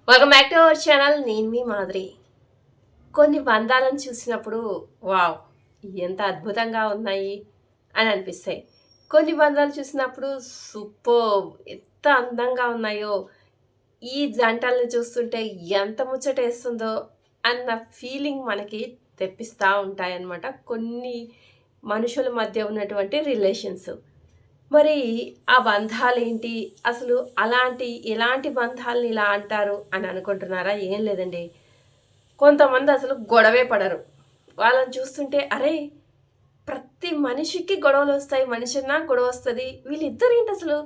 Welcome back to our channel. నేను మీ మాదిరి. కొన్ని బంధాలను చూసినప్పుడు వావ్ ఎంత అద్భుతంగా ఉన్నాయి అని అనిపిస్తాయి. కొన్ని బంధాలు చూసినప్పుడు సూపర్ ఎంత అందంగా ఉన్నాయో, ఈ జంటల్ని చూస్తుంటే ఎంత ముచ్చటేస్తుందో అన్న ఫీలింగ్ మనకి తెప్పిస్తూ ఉంటాయన్నమాట కొన్ని మనుషుల మధ్య ఉన్నటువంటి రిలేషన్స్. మరి ఆ బంధాలేంటి? అసలు ఎలాంటి బంధాలని ఇలా అంటారు అని అనుకుంటున్నారా? ఏం లేదండి. కొంతమంది అసలు గొడవే పడరు. వాళ్ళని చూస్తుంటే అరే! ప్రతి మనిషికి గొడవలొస్తాయి. మనిషన్నా గొడవొస్తది. వీళ్ళిద్దరేంటి అసలు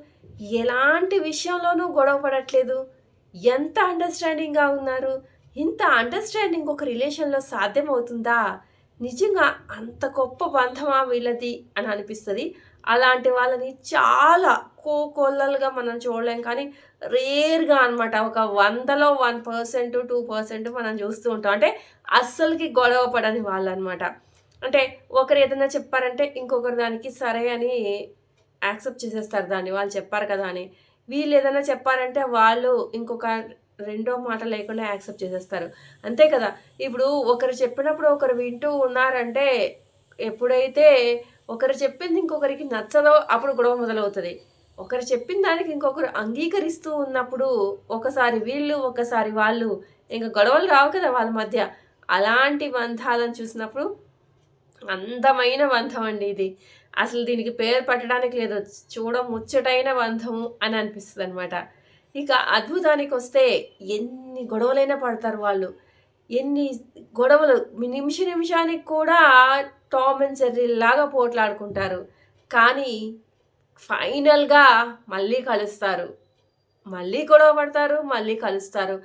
ఎలాంటి విషయంలోనూ గొడవ పడట్లేదు. ఎంత అండర్‌స్టాండింగ్‌గా ఉన్నారు. ఇంత అండర్‌స్టాండింగ్ ఒక రిలేషన్‌లో సాధ్యమవుతుందా? నిజంగా అంత గొప్ప బంధమా వీళ్ళది అని అనిపిస్తది. అలాంటి వాళ్ళని చాలా కోకొల్లలుగా మనం చూడలేం కానీ రేర్‌గా అనమాట. ఒక 100లో 1%, 2% మనం చూస్తూ ఉంటాం. అంటే అస్సలకి గొడవ పడని వాళ్ళనమాట. అంటే ఒకరు ఏదైనా చెప్పారంటే ఇంకొకరు దానికి సరే అని యాక్సెప్ట్ చేసేస్తారు దాన్ని. వాళ్ళు చెప్పారు కదా అని. వీళ్ళు ఏదైనా చెప్పారంటే వాళ్ళు ఇంకొక రెండో మాట లేకుండా యాక్సెప్ట్ చేసేస్తారు. అంతే కదా! ఇప్పుడు ఒకరు చెప్పినప్పుడు ఒకరు వింటూ ఉన్నారంటే ఎప్పుడైతే ఒకరు చెప్పింది ఇంకొకరికి నచ్చదో అప్పుడు గొడవ మొదలవుతది. ఒకరు చెప్పిన దానికి ఇంకొకరు అంగీకరిస్తూ ఉన్నప్పుడు ఒకసారి వీళ్ళు, ఒకసారి వాళ్ళు ఇంక గొడవలు రావు కదా వాళ్ళ మధ్య. అలాంటి బంధాలను చూసినప్పుడు అందమైన బంధం అండి ఇది. అసలు దీనికి పేరు పెట్టడానికి లేదు. ముచ్చటైన బంధము అని అనిపిస్తదనమాట. ఇక అద్భుతానికొస్తే ఎన్ని గొడవలైనా పడతారు వాళ్ళు. ఎన్ని గొడవలు నిమిషానికి కూడా టామ్ అండ్ జెర్రీలాగా పోట్లాడుకుంటారు. కానీ ఫైనల్‌గా మళ్ళీ కలుస్తారు. మళ్ళీ గొడవ పడతారు. మళ్ళీ కలుస్తారు.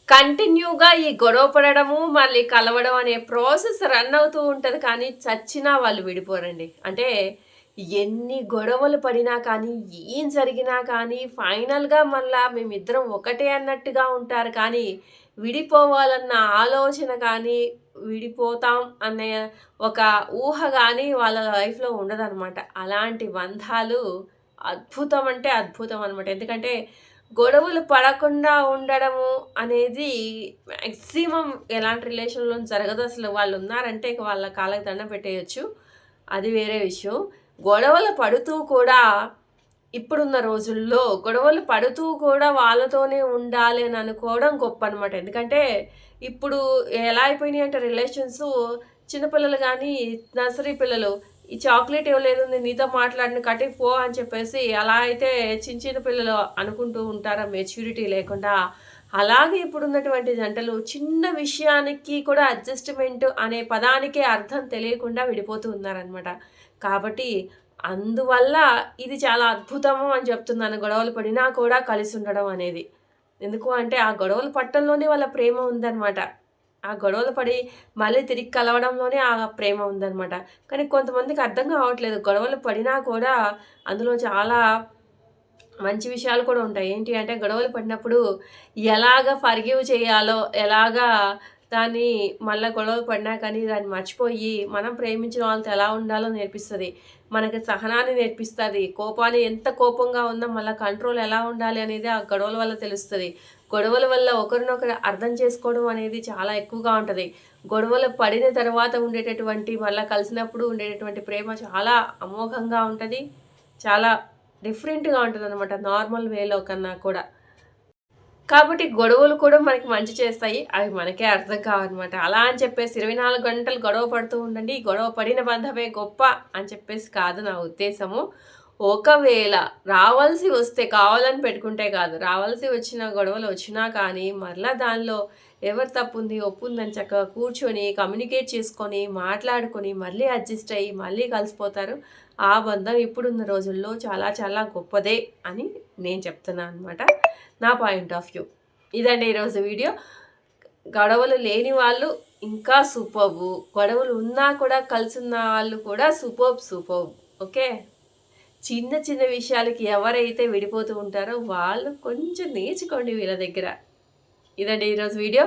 కంటిన్యూగా ఈ గొడవ పడడము, మళ్ళీ కలవడం అనే ప్రాసెస్ రన్ అవుతూ ఉంటది. కానీ చచ్చినా వాళ్ళు విడిపోరండి. అంటే ఎన్ని గొడవలు పడినా కానీ, ఏం జరిగినా కానీ ఫైనల్‌గా మళ్ళా మేమిద్దరం ఒకటే అన్నట్టుగా ఉంటారు. కానీ విడిపోవాలన్న ఆలోచన కానీ, విడిపోతాం అనే ఒక ఊహ గానీ వాళ్ళ లైఫ్‌లో ఉండదనమాట. అలాంటి బంధాలు అద్భుతం అంటే అద్భుతం అనమాట. ఎందుకంటే గొడవలు పడకుండా ఉండడము అనేది మాక్సిమం ఎలాంటి రిలేషన్‌లోను జరగదు. అసలు వాళ్ళున్నారంటే ఇక వాళ్ళ కాళ్ళకి దండం పెట్టేయొచ్చు. అది వేరే విషయం. గొడవలు పడుతూ కూడా ఇప్పుడున్న రోజుల్లో గొడవలు పడుతూ కూడా వాళ్ళతోనే ఉండాలి అని అనుకోవడం గొప్పనమాట. ఎందుకంటే ఇప్పుడు ఎలా అయిపోయినాయంటే రిలేషన్సు చిన్నపిల్లలు గానీ, నర్సరీ పిల్లలు ఈ చాక్లెట్ ఇవ్వలేదు నీతో మాట్లాడిన కటింగ్ పో అని చెప్పేసి అలా అయితే చిన్న పిల్లలు అనుకుంటూ ఉంటారా మెచ్యూరిటీ లేకుండా. అలాగే ఇప్పుడున్నటువంటి జంటలు చిన్న విషయానికి కూడా అడ్జస్ట్‌మెంట్ అనే పదానికే అర్థం తెలియకుండా విడిపోతూ ఉన్నారనమాట. కాబట్టి అందువల్ల ఇది చాలా అద్భుతము అని చెప్తున్నాను. గొడవలు పడినా కూడా కలిసి ఉండడం అనేది. ఎందుకు అంటే ఆ గొడవలు పడటంలోనే వాళ్ళ ప్రేమ ఉందనమాట. ఆ గొడవలు పడి మళ్ళీ తిరిగి కలవడంలోనే ఆ ప్రేమ ఉందనమాట. కానీ కొంతమందికి అర్థం కావట్లేదు. గొడవలు పడినా కూడా అందులో చాలా మంచి విషయాలు కూడా ఉంటాయి. ఏంటి అంటే గొడవలు పడినప్పుడు ఎలాగ ఫర్గివ్ చేయాలో, ఎలాగా దాన్ని మళ్ళా గొడవలు పడినా కానీ దాన్ని మర్చిపోయి మనం ప్రేమించిన వాళ్ళతో ఎలా ఉండాలో నేర్పిస్తది. మనకి సహనాన్ని నేర్పిస్తది. కోపాన్ని ఎంత కోపంగా ఉన్నా మళ్ళా కంట్రోల్ ఎలా ఉండాలి అనేది ఆ గొడవల వల్ల తెలుస్తది. గొడవల వల్ల ఒకరినొకరు అర్థం చేసుకోవడం అనేది చాలా ఎక్కువగా ఉంటది. గొడవలు పడిన తర్వాత ఉండేటటువంటి మళ్ళా కలిసినప్పుడు ఉండేటటువంటి ప్రేమ చాలా అమోఘంగా ఉంటది. చాలా డిఫరెంట్‌గా ఉంటదనమాట నార్మల్ వేలో కన్నా కూడా. కాబట్టి గొడవలు కూడా మనకి మంచి చేస్తాయి. అవి మనకే అర్థం కావనమాట. అలా అని చెప్పేసి 24 గంటలు గొడవ పడుతూ ఉండండి. గొడవ పడిన బంధమే గొప్ప అని చెప్పేసి కాదు నా ఉద్దేశము. ఒకవేళ రావాల్సి వస్తే కావాలని పెట్టుకుంటే కాదు. రావాల్సి వచ్చిన గొడవలు వచ్చినా కానీ మరలా దానిలో ఎవరి తప్పుంది, ఒప్పుందని చక్కగా కూర్చొని కమ్యూనికేట్ చేసుకొని, మాట్లాడుకొని, మళ్ళీ అడ్జస్ట్ అయ్యి, మళ్ళీ కలిసిపోతారు. ఆ బంధం ఇప్పుడున్న రోజుల్లో చాలా చాలా గొప్పదే అని నేను చెప్తున్నాను అనమాట. నా పాయింట్ ఆఫ్ వ్యూ. ఇదండి ఈరోజు వీడియో. గొడవలు లేని వాళ్ళు ఇంకా సూపర్బు. గొడవలు ఉన్నా కూడా కలిసున్న వాళ్ళు కూడా సూపర్బ్. ఓకే. చిన్న చిన్న విషయాలకి ఎవరైతే విడిపోతూ ఉంటారో వాళ్ళు కొంచెం నేర్చుకోండి వీళ్ళ దగ్గర. ఇదండి ఈరోజు వీడియో.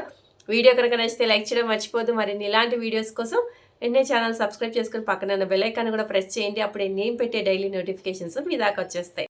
వీడియో కనుక నచ్చితే లైక్ చేయడం మర్చిపోద్దు. మరిన్ని ఇలాంటి వీడియోస్ కోసం వెంటనే ఛానల్ సబ్స్క్రైబ్ చేసుకొని పక్కన బెల్ ఐకాన్ కూడా ప్రెస్ చేయండి. అప్పుడే నేను పెట్టే డైలీ నోటిఫికేషన్స్ మీ దాకా వచ్చేస్తాయి.